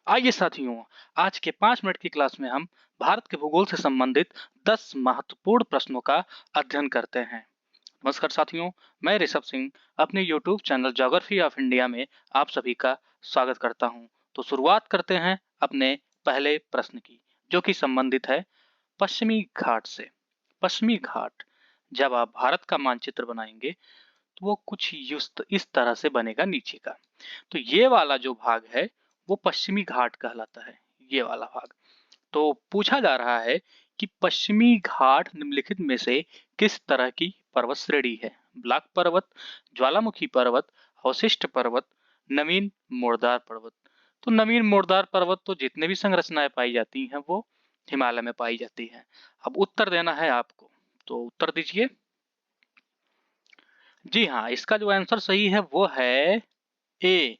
आइए साथियों, आज के 5 मिनट की क्लास में हम भारत के भूगोल से संबंधित 10 महत्वपूर्ण प्रश्नों का अध्ययन करते हैं। नमस्कार साथियों, मैं ऋषभ सिंह अपने YouTube channel geography of India में आप सभी का स्वागत करता हूं। तो शुरुआत करते हैं अपने पहले प्रश्न की, जो कि संबंधित है पश्चिमी घाट से। पश्चिमी घाट, जब आप भारत का मानचित्र बनाएंगे तो वो कुछ इस तरह से बनेगा नीचे का। तो ये वाला जो भाग है वो पश्चिमी घाट कहलाता है, ये वाला भाग। तो पूछा जा रहा है कि पश्चिमी घाट निम्नलिखित में से किस तरह की पर्वत श्रेणी है? ब्लैक पर्वत, ज्वालामुखी पर्वत, अवशिष्ट पर्वत, नवीन मोड़दार पर्वत। तो नवीन मोड़दार पर्वत तो जितने भी संरचनाएं पाई जाती हैं वो हिमालय में पाई जाती हैं। अब उत्तर देना है आपको, तो उत्तर दीजिए। जी हाँ, इसका जो आंसर सही है वो है ए,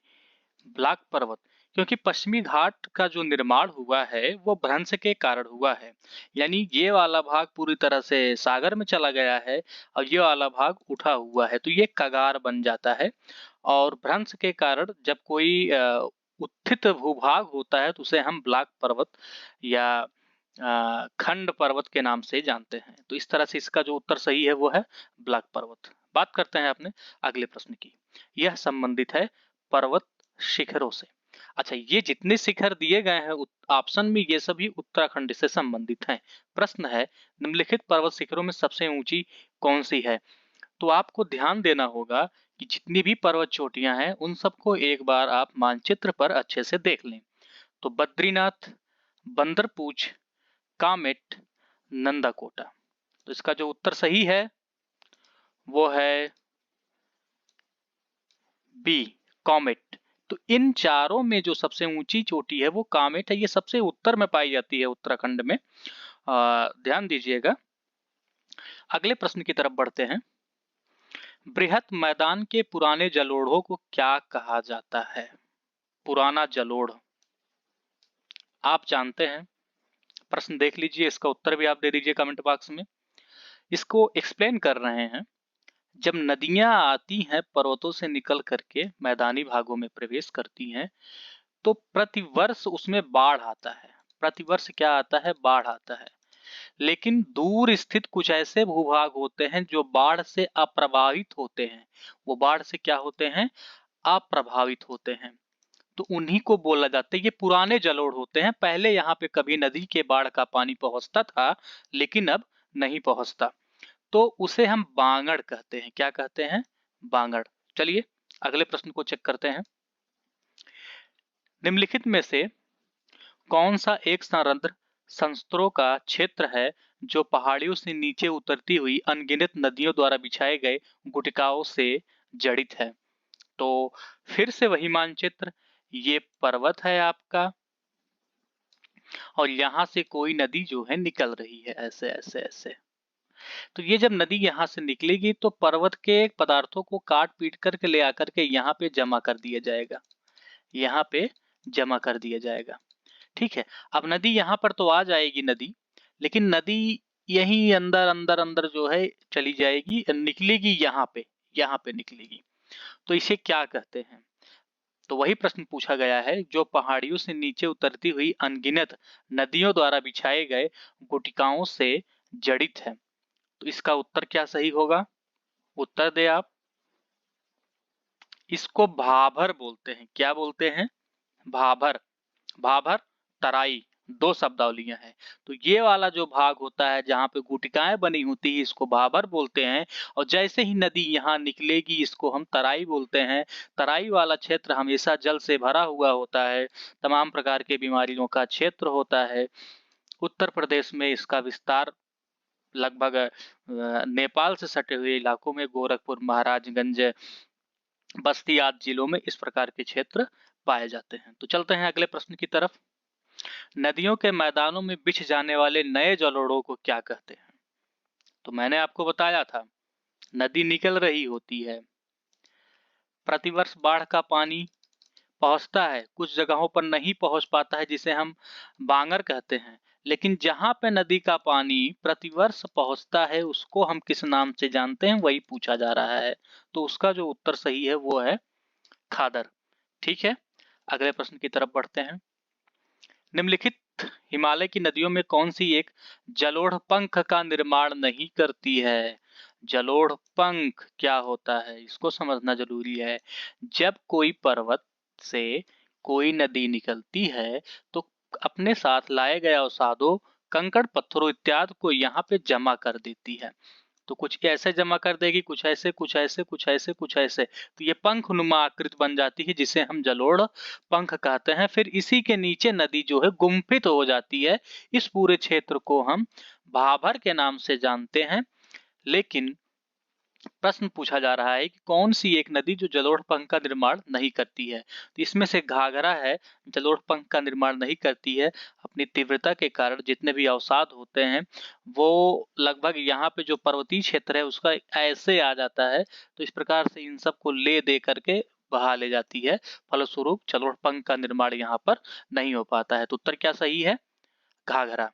ब्लैक पर्वत। क्योंकि पश्चिमी घाट का जो निर्माण हुआ है वो भ्रंश के कारण हुआ है, यानी ये वाला भाग पूरी तरह से सागर में चला गया है और ये वाला भाग उठा हुआ है, तो ये कगार बन जाता है। और भ्रंश के कारण जब कोई उत्थित भूभाग होता है तो उसे हम ब्लैक पर्वत या खंड पर्वत के नाम से जानते हैं। तो इस तरह से इसका जो उत्तर सही है वो है ब्लैक पर्वत। बात करते हैं अपने अगले प्रश्न की। यह संबंधित है पर्वत शिखरों से। अच्छा, ये जितने शिखर दिए गए हैं ऑप्शन में, ये सभी उत्तराखंड से संबंधित हैं। प्रश्न है, निम्नलिखित पर्वत शिखरों में सबसे ऊंची कौन सी है? तो आपको ध्यान देना होगा कि जितनी भी पर्वत चोटियां हैं उन सबको एक बार आप मानचित्र पर अच्छे से देख लें। तो बद्रीनाथ, बंदरपूछ, कामेट, नंदाकोटा। तो इसका जो उत्तर सही है वो है बी, कॉमेट। तो इन चारों में जो सबसे ऊंची चोटी है वो कामेट है। ये सबसे उत्तर में पाई जाती है उत्तराखंड में। ध्यान दीजिएगा। अगले प्रश्न की तरफ बढ़ते हैं। बृहत मैदान के पुराने जलोढ़ों को क्या कहा जाता है? पुराना जलोढ़ आप जानते हैं। प्रश्न देख लीजिए, इसका उत्तर भी आप दे दीजिए कमेंट बॉक्स में। इसको एक्सप्लेन कर रहे हैं। जब नदियां आती हैं पर्वतों से निकल करके मैदानी भागों में प्रवेश करती हैं तो प्रतिवर्ष उसमें बाढ़ आता है। प्रतिवर्ष क्या आता है? बाढ़ आता है। लेकिन दूर स्थित कुछ ऐसे भूभाग होते हैं जो बाढ़ से अप्रभावित होते हैं। वो बाढ़ से क्या होते हैं? अप्रभावित होते हैं। तो उन्हीं को बोला जाता है, ये पुराने जलोढ़ होते हैं। पहले यहाँ पे कभी नदी के बाढ़ का पानी पहुंचता था, लेकिन अब नहीं पहुंचता। तो उसे हम बांगड़ कहते हैं। क्या कहते हैं? बांगड़। चलिए अगले प्रश्न को चेक करते हैं। निम्नलिखित में से कौन सा एक संरंध्र संस्तरों का क्षेत्र है जो पहाड़ियों से नीचे उतरती हुई अनगिनत नदियों द्वारा बिछाए गए गुटिकाओं से जड़ित है? तो फिर से वही मानचित्र, ये पर्वत है आपका और यहाँ से कोई नदी जो है निकल रही है ऐसे ऐसे ऐसे। तो ये जब नदी यहाँ से निकलेगी तो पर्वत के पदार्थों को काट पीट करके ले आकर के यहाँ पे जमा कर दिया जाएगा। यहाँ पे जमा कर दिया जाएगा। ठीक है। अब नदी यहाँ पर तो आ जाएगी नदी, लेकिन नदी यहीं अंदर अंदर अंदर जो है चली जाएगी, निकलेगी यहाँ पे निकलेगी। तो इसे क्या कहते हैं? तो वही प्रश्न पूछा गया है, जो पहाड़ियों से नीचे उतरती हुई अनगिनत नदियों द्वारा बिछाए गए गुटिकाओं से जड़ित है। तो इसका उत्तर क्या सही होगा? उत्तर दे आप। इसको भाभर बोलते हैं। क्या बोलते हैं? भाभर। भाभर, तराई, दो शब्दावलियां हैं। तो ये वाला जो भाग होता है जहां पे गुटिकाएं बनी होती है इसको भाभर बोलते हैं। और जैसे ही नदी यहाँ निकलेगी इसको हम तराई बोलते हैं। तराई वाला क्षेत्र हमेशा जल से भरा हुआ होता है, तमाम प्रकार के बीमारियों का क्षेत्र होता है। उत्तर प्रदेश में इसका विस्तार लगभग नेपाल से सटे हुए इलाकों में, गोरखपुर, महाराजगंज, बस्ती आदि जिलों में इस प्रकार के क्षेत्र पाए जाते हैं। तो चलते हैं अगले प्रश्न की तरफ। नदियों के मैदानों में बिछ जाने वाले नए जलोढ़ों को क्या कहते हैं? तो मैंने आपको बताया था, नदी निकल रही होती है, प्रतिवर्ष बाढ़ का पानी पहुंचता है, कुछ जगहों पर नहीं पहुंच पाता है जिसे हम बांगर कहते हैं। लेकिन जहां पे नदी का पानी प्रतिवर्ष पहुंचता है उसको हम किस नाम से जानते हैं, वही पूछा जा रहा है। तो उसका जो उत्तर सही है वो है खादर। ठीक है, अगले प्रश्न की तरफ बढ़ते हैं। निम्नलिखित हिमालय की नदियों में कौन सी एक जलोढ़ पंख का निर्माण नहीं करती है? जलोढ़ पंख क्या होता है इसको समझना जरूरी है। जब कोई पर्वत से कोई नदी निकलती है तो अपने साथ लाए गए अवसादों, कंकड़ पत्थरों इत्यादि को यहाँ पे जमा कर देती है। तो कुछ ऐसे जमा कर देगी, कुछ ऐसे, कुछ ऐसे, कुछ ऐसे, कुछ ऐसे, तो ये पंखनुमा आकृति बन जाती है जिसे हम जलोढ़ पंख कहते हैं। फिर इसी के नीचे नदी जो है गुम्फित हो जाती है। इस पूरे क्षेत्र को हम भाभर के नाम से जानते हैं। लेकिन प्रश्न पूछा जा रहा है कि कौन सी एक नदी जो जलोढ़ पंख का निर्माण नहीं करती है? तो इसमें से घाघरा है, जलोढ़ पंख का निर्माण नहीं करती है। अपनी तीव्रता के कारण जितने भी अवसाद होते हैं वो लगभग यहाँ पे जो पर्वतीय क्षेत्र है उसका ऐसे आ जाता है, तो इस प्रकार से इन सब को ले दे करके बहा ले जाती है। फलस्वरूप जलोढ़ पंख का निर्माण यहाँ पर नहीं हो पाता है। तो उत्तर क्या सही है? घाघरा।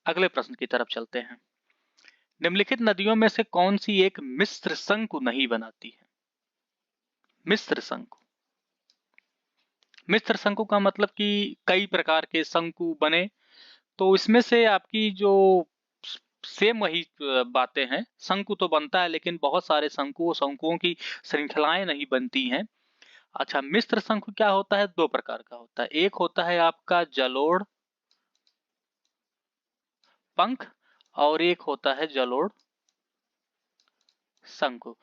अगले प्रश्न की तरफ चलते हैं। निम्नलिखित नदियों में से कौन सी एक मिश्र शंकु नहीं बनाती है? मिश्र शंकु। मिश्र शंकु का मतलब कि कई प्रकार के शंकु बने, तो इसमें से आपकी जो सेम वही बातें हैं। शंकु तो बनता है लेकिन बहुत सारे शंकुओं की श्रृंखलाएं नहीं बनती हैं। अच्छा, मिश्र शंकु क्या होता है? दो प्रकार का होता है। एक होता है आपका जलोढ़ पंख और एक होता है जलोढ़ शंकु।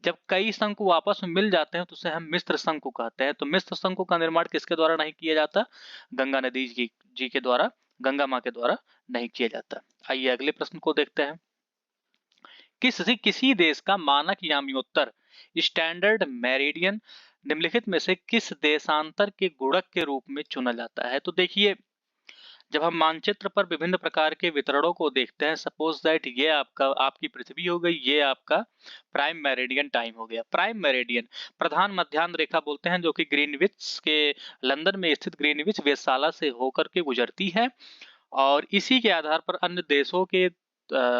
जब कई शंकु आपस में मिल जाते हैं तो उसे हम मिश्र शंकु कहते हैं। तो मिश्र शंकु का निर्माण किसके द्वारा नहीं किया जाता? गंगा नदी जी के द्वारा, गंगा माँ के द्वारा नहीं किया जाता। आइए अगले प्रश्न को देखते हैं। किसी देश का मानक याम्योत्तर स्टैंडर्ड मेरिडियन निम्नलिखित में से किस देशांतर के गुणक के रूप में चुना जाता है? तो देखिए, जब हम मानचित्र पर विभिन्न प्रकार के वितरणों को देखते हैं, सपोज दैट ये आपकी पृथ्वी हो गई, ये आपका प्राइम मेरिडियन टाइम हो गया। प्राइम मेरिडियन प्रधान मध्याह्न रेखा बोलते हैं, जो कि ग्रीनविच के लंदन में स्थित ग्रीनविच वेधशाला से होकर के गुजरती है और इसी के आधार पर अन्य देशों के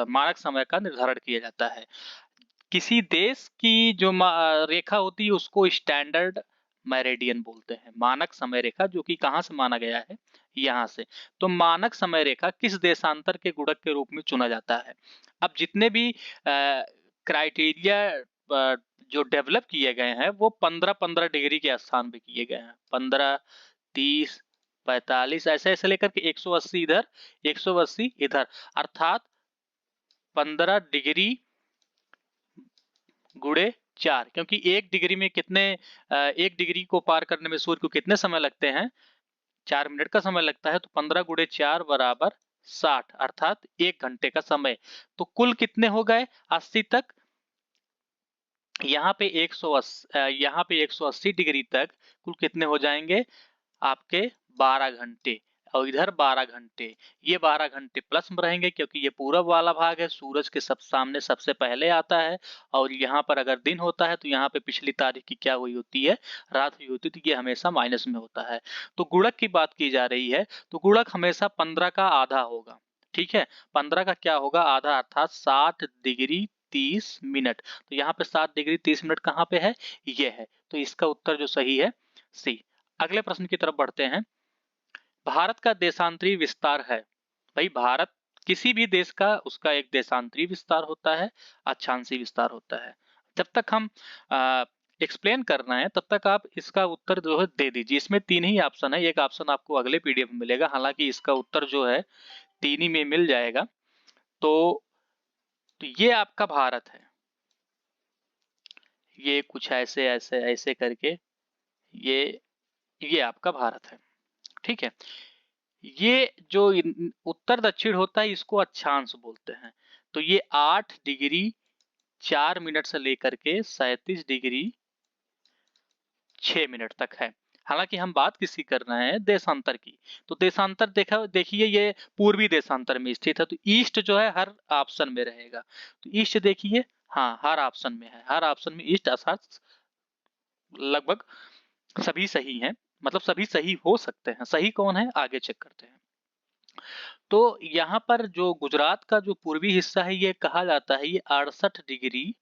मानक समय का निर्धारण किया जाता है। किसी देश की जो रेखा होती है उसको स्टैंडर्ड मेरिडियन बोलते हैं, मानक समय रेखा, जो कि कहाँ से माना गया है? यहाँ से। तो मानक समय रेखा किस देशांतर के गुणक के रूप में चुना जाता है? अब जितने भी क्राइटेरिया जो डेवलप किए गए हैं वो 15-15 डिग्री के स्थान पे किए गए हैं। 15, 30, 45 ऐसे ऐसे लेकर के 180 इधर, 180 इधर, अर्थात 15 डिग्री गुणे 4, क्योंकि एक डिग्री में कितने, एक डिग्री को पार करने में सूर्य को कितने समय लगते हैं? 4 मिनट का समय लगता है। तो 15 गुणे 4 बराबर 60, अर्थात 1 घंटे का समय। तो कुल कितने हो गए 80 तक? यहाँ पे 180 डिग्री तक कुल कितने हो जाएंगे आपके? 12 घंटे। और इधर 12 घंटे, ये 12 घंटे प्लस में रहेंगे क्योंकि ये पूरब वाला भाग है, सूरज के सामने सबसे पहले आता है। और यहाँ पर अगर दिन होता है तो यहाँ पे पिछली तारीख की क्या हुई होती है? रात हुई होती है, तो ये हमेशा माइनस में होता है। तो गुणक की बात की जा रही है, तो गुणक हमेशा 15 का आधा होगा। ठीक है, 15 का क्या होगा? आधा, अर्थात 60 डिग्री 30 मिनट। तो यहाँ पे 7 डिग्री 30 मिनट कहाँ पे है? ये है। तो इसका उत्तर जो सही है सी। अगले प्रश्न की तरफ बढ़ते हैं। भारत का देशांतरी विस्तार है। भाई, भारत किसी भी देश का उसका एक देशांतरी विस्तार होता है, अक्षांशीय विस्तार होता है। जब तक हम एक्सप्लेन करना है तब तक आप इसका उत्तर जो है दे दीजिए। इसमें 3 ही ऑप्शन है, एक ऑप्शन आपको अगले पीडीएफ में मिलेगा, हालांकि इसका उत्तर जो है 3 ही में मिल जाएगा। तो ये आपका भारत है, ये कुछ ऐसे ऐसे ऐसे करके ये आपका भारत है। ठीक है, ये जो उत्तर दक्षिण होता है इसको अक्षांश बोलते हैं। तो ये 8 डिग्री 4 मिनट से लेकर के 37 डिग्री 6 मिनट तक है। हालांकि हम बात किसकी कर रहे हैं? देशांतर की। तो देशांतर देखिए ये पूर्वी देशांतर में स्थित है, तो ईस्ट जो है हर ऑप्शन में रहेगा। तो ईस्ट देखिए, हाँ हर ऑप्शन में है, हर ऑप्शन में ईस्ट, अर्थात लगभग सभी सही हैं, मतलब सभी सही हो सकते हैं। सही कौन है आगे चेक करते हैं। तो यहाँ पर जो गुजरात का जो पूर्वी हिस्सा है ये कहा जाता है ये 68 डिग्री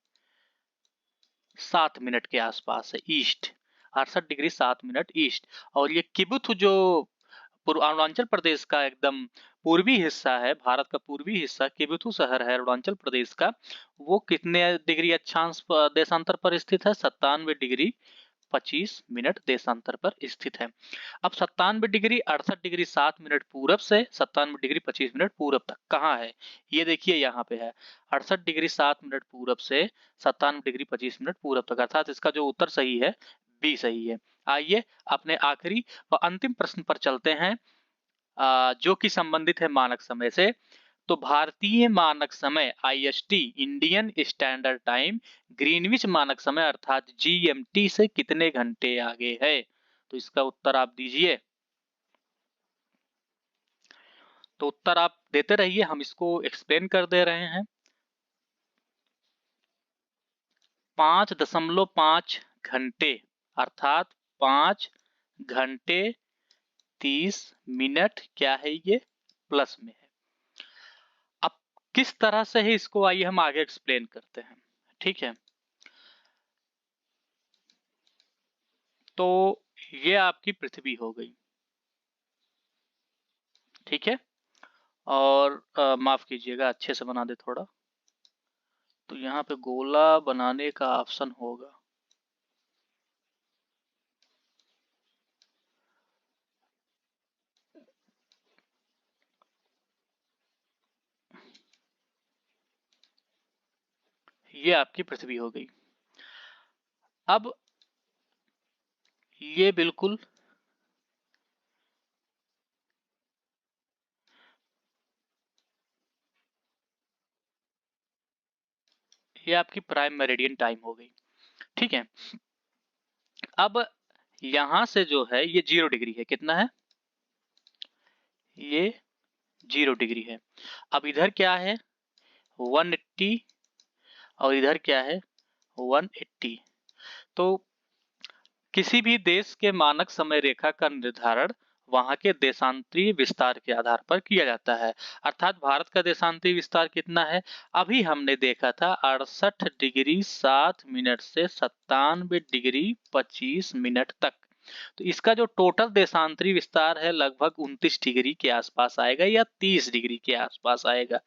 7 मिनट के आसपास है ईस्ट, 68 डिग्री 7 मिनट ईस्ट। और ये किबुथ जो अरुणाचल प्रदेश का एकदम पूर्वी हिस्सा है, भारत का पूर्वी हिस्सा केबुथु शहर है अरुणाचल प्रदेश का, वो कितने डिग्री अक्षांश देशांतर पर स्थित है? 97 डिग्री 25 मिनट देशांतर पर स्थित है। अब 97 डिग्री 68 डिग्री 7 मिनट पूरब से 97 डिग्री 25 मिनट पूरब तक कहाँ है? ये देखिए यहाँ पे है, 68 डिग्री 7 मिनट पूरब से 97 डिग्री 25 मिनट पूरब तक, अर्थात इसका जो उत्तर सही है बी सही है। आइए अपने आखिरी और अंतिम प्रश्न पर चलते हैं, जो कि संबंधित है मानक समय से। तो भारतीय मानक समय IST Indian standard time Greenwich मानक समय अर्थात GMT से कितने घंटे आगे है? तो इसका उत्तर आप दीजिए। तो उत्तर आप देते रहिए, हम इसको एक्सप्लेन कर दे रहे हैं। 5.5 घंटे अर्थात 5 घंटे 30 मिनट क्या है ये? प्लस में है। अब किस तरह से है इसको आइए हम आगे एक्सप्लेन करते हैं, ठीक है। तो ये आपकी पृथ्वी हो गई, ठीक है। और माफ कीजिएगा, अच्छे से बना दे थोड़ा। तो यहाँ पे गोला बनाने का ऑप्शन होगा, ये आपकी पृथ्वी हो गई। अब ये बिल्कुल ये आपकी प्राइम मेरिडियन टाइम हो गई, ठीक है। अब यहां से जो है ये 0 डिग्री है, कितना है? ये 0 डिग्री है। अब इधर क्या है? 180 और इधर क्या है? 180। तो किसी भी देश के मानक समय रेखा का निर्धारण वहां के देशांतरीय विस्तार के आधार पर किया जाता है, अर्थात भारत का देशांतरीय विस्तार कितना है? अभी हमने देखा था 68 डिग्री 7 मिनट से 97 डिग्री 25 मिनट तक। तो इसका जो टोटल देशांतरी विस्तार है लगभग 29 डिग्री के आसपास आएगा या 30 डिग्री के आसपास आएगा,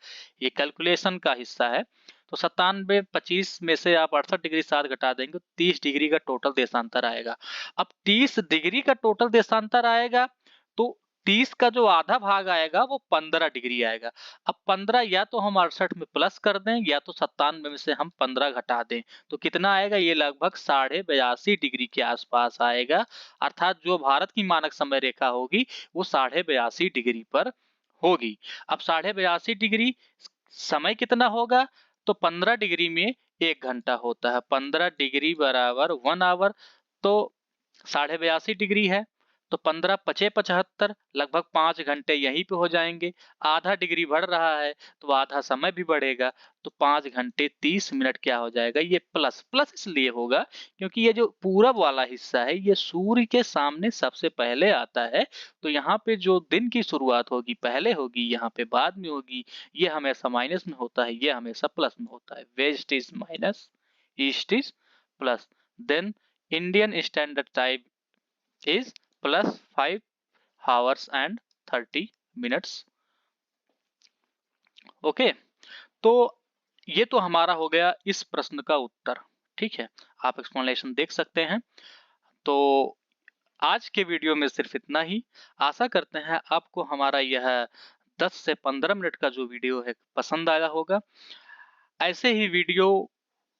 ये कैलकुलेशन का हिस्सा है। तो 97 25 में से आप 68 डिग्री 7 घटा देंगे तो 30 डिग्री का टोटल देशांतर आएगा। अब 30 डिग्री का टोटल देशांतर आएगा तो 30 का जो आधा भाग आएगा वो 15 डिग्री आएगा। अब 15 या तो हम 68 में प्लस कर दें या तो 97 में से हम 15 घटा दें, तो कितना आएगा? ये लगभग 82.5 डिग्री के आसपास आएगा, अर्थात जो भारत की मानक समय रेखा होगी वो 82.5 डिग्री पर होगी। अब 82.5 डिग्री समय कितना होगा? तो 15 डिग्री में 1 घंटा होता है, 15 डिग्री बराबर 1 आवर, तो 82.5 डिग्री है, तो 15 पचे 75, लगभग 5 घंटे यहीं पे हो जाएंगे। आधा डिग्री बढ़ रहा है तो आधा समय भी बढ़ेगा, तो 5 घंटे 30 मिनट क्या हो जाएगा? ये प्लस प्लस इसलिए होगा क्योंकि ये जो पूरब वाला हिस्सा है ये सूर्य के सामने सबसे पहले आता है, तो यहाँ पे जो दिन की शुरुआत होगी पहले होगी, यहाँ पे बाद में होगी। ये हमेशा माइनस में होता है, ये हमेशा प्लस में होता है। West is minus, east is plus, then Indian standard time is plus 5 hours and 30 minutes. Okay, तो ये तो हमारा हो गया इस प्रश्न का उत्तर, ठीक है। आप एक्सप्लेनेशन देख सकते हैं। तो आज के वीडियो में सिर्फ इतना ही। आशा करते हैं आपको हमारा यह 10 से 15 मिनट का जो वीडियो है पसंद आया होगा। ऐसे ही वीडियो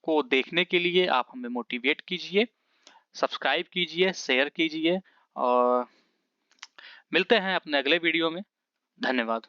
को देखने के लिए आप हमें मोटिवेट कीजिए, सब्सक्राइब कीजिए, शेयर कीजिए, और मिलते हैं अपने अगले वीडियो में। धन्यवाद।